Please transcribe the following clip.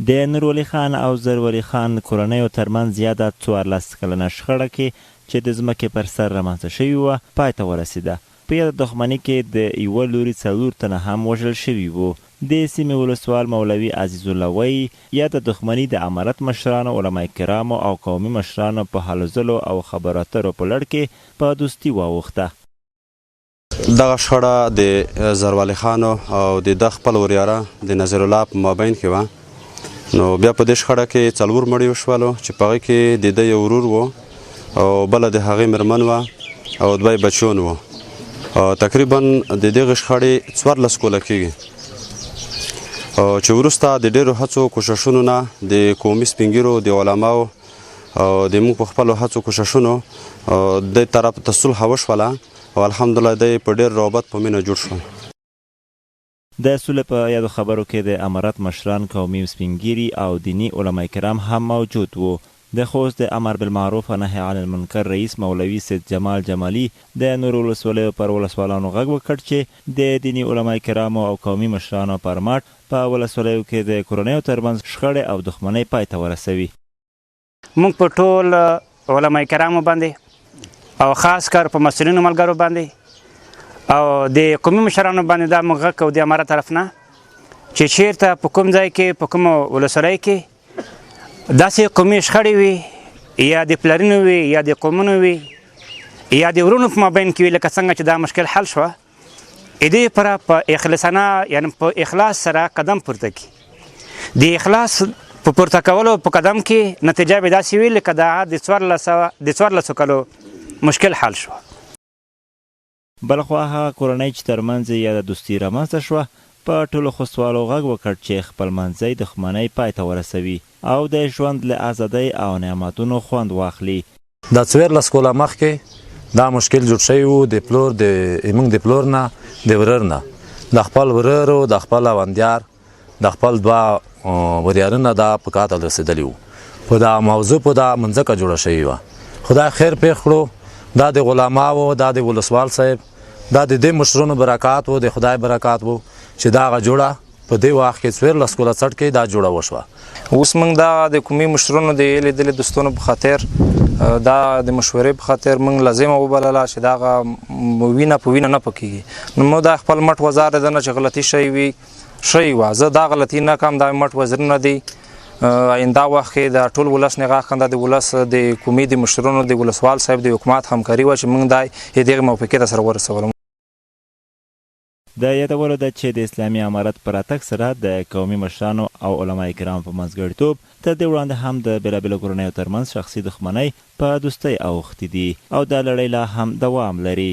د نورولي خان او زرولي خان کورنیو ترمنځ زیاده 14 کلنه شخړه کې چې د ځمکې پر سر رامنځته شوې وه پای ته ورسېده. په یاده دښمني کې د یوه لوري 4 تنه هم وژل شوي وو. د سیمې ولسوال مولوي عزیز الله وایي یاده دښمني د امارت مشرانو، علما کرامو او قومي مشرانو په هلو ځلو او خبرو اترو په لړ کې په دوستي واوښته. دغه شخړه د زرولي خان او د خپل وریاره د نظر الله په مابین کې وه. نو بیا په دې شخړه کې 4 مړي وشولو چې په هغې کې د ده یو ورور و او بله د هغې مېرمن وه او 2 بچیان وو. تقریبا د دغې شخړې 14 کاله کېږي چې وروسته د ډېرو هڅو کوششونو نه د قومي سپین ږیرو، د علماو او د موږ په خپلو هڅو کوششونو د طرف ته صلح وشوله او الحمدلله دی په ډېر رغبت په مینه جوړ شول. د سولې په یادو خبرو کې د امارت مشران، قومي سپین ږیري او دیني علما کرام هم موجود وو. د خوست د امر بالمعروف و نهي عن المنکر رئیس مولوي سید جمال جمالي د نورو ولسوالیو پر ولسوالانو غږ وکړ چې د دیني علما کرامو او قومي مشرانو پر مټ په ولسوالیو کې د کورنیو ترمنځ شخړې او دښمنۍ پای ته ورسوي. موږ په ټول علما کرامو باندې او خاص کر په مسؤلینو ملګرو باندې او د قومي مشرانو باندې دا موږ غږ کوو د امارت طرف نه چې چیرته په کوم ځای کې په کومه ولسوالۍ کې داسې قومي شخړې وي یا د پلرونو وي یا د قومونو وي یا د ورونو په مابین کې وي، لکه څنګه چې دا مشکل حل شوه، دې لپاره په اخلاصانه یعنې په اخلاص سره قدم پورته کړي. د اخلاص په پورته کولو په قدم کې نتیجه به داسې وي لکه دا د 14 کالو مشکل حل شوه. بلخوا هغه کورنۍ چې ترمنځ یې د دوستي رامنځته شوه په ټولو خوستوالو غږ وکړ چې خپلمنځي دښمنۍ پای ته ورسوي او د ژوند له ازادۍ او نعمتونو خوند واخلي. دا 14 کاله مخکې دا مشکل جوړ شوی و د پلور زموږ د پلور نه د ورور نه د خپل ورور او د خپل اوندیار د خپل 2 وریارونه دا په قاتل رسېدلي وو. په دا موضوع په دا منځکه جوړه شوې وه. خدای خیر پېښ کړو، دا د علماو، دا د ولسوال صاحب، دا د دې مشرونو برکات و، د خدای برکات و چې دا هغه جوړه په دې وخت کې 14 کاله څټ کې دا جوړه وشوه. اوس موږ دا د قومي مشرونو د لیدلې دوستانو په خاطر دا د مشورې په خاطر موږ لازمه وبلله چې دا وینه په وینه نه پکېږي. نو موږ دا خپل مټ وزار ده نه چې غلطي شوی وه، زه دا غلطي نه کوم، دا مټ وزرونه دي. آینده وخت کې د ټول ولس نه غاښ کنده د ولس د قومي د مشرونو د ولسوال صاحب د حکومت همکاري وه چې موږ دا دغې موافقې ته سره ورسولو. د یادولو ده چې د اسلامي امارت پر راتګ سره د قومي مشرانو او علما کرام په منځګړیتوب تر دې وړاندې هم د بېلابېلو کورنیو ترمنځ شخصي دښمنۍ په دوستۍ اوښتې دي او دا لړۍ لا هم دوام لري.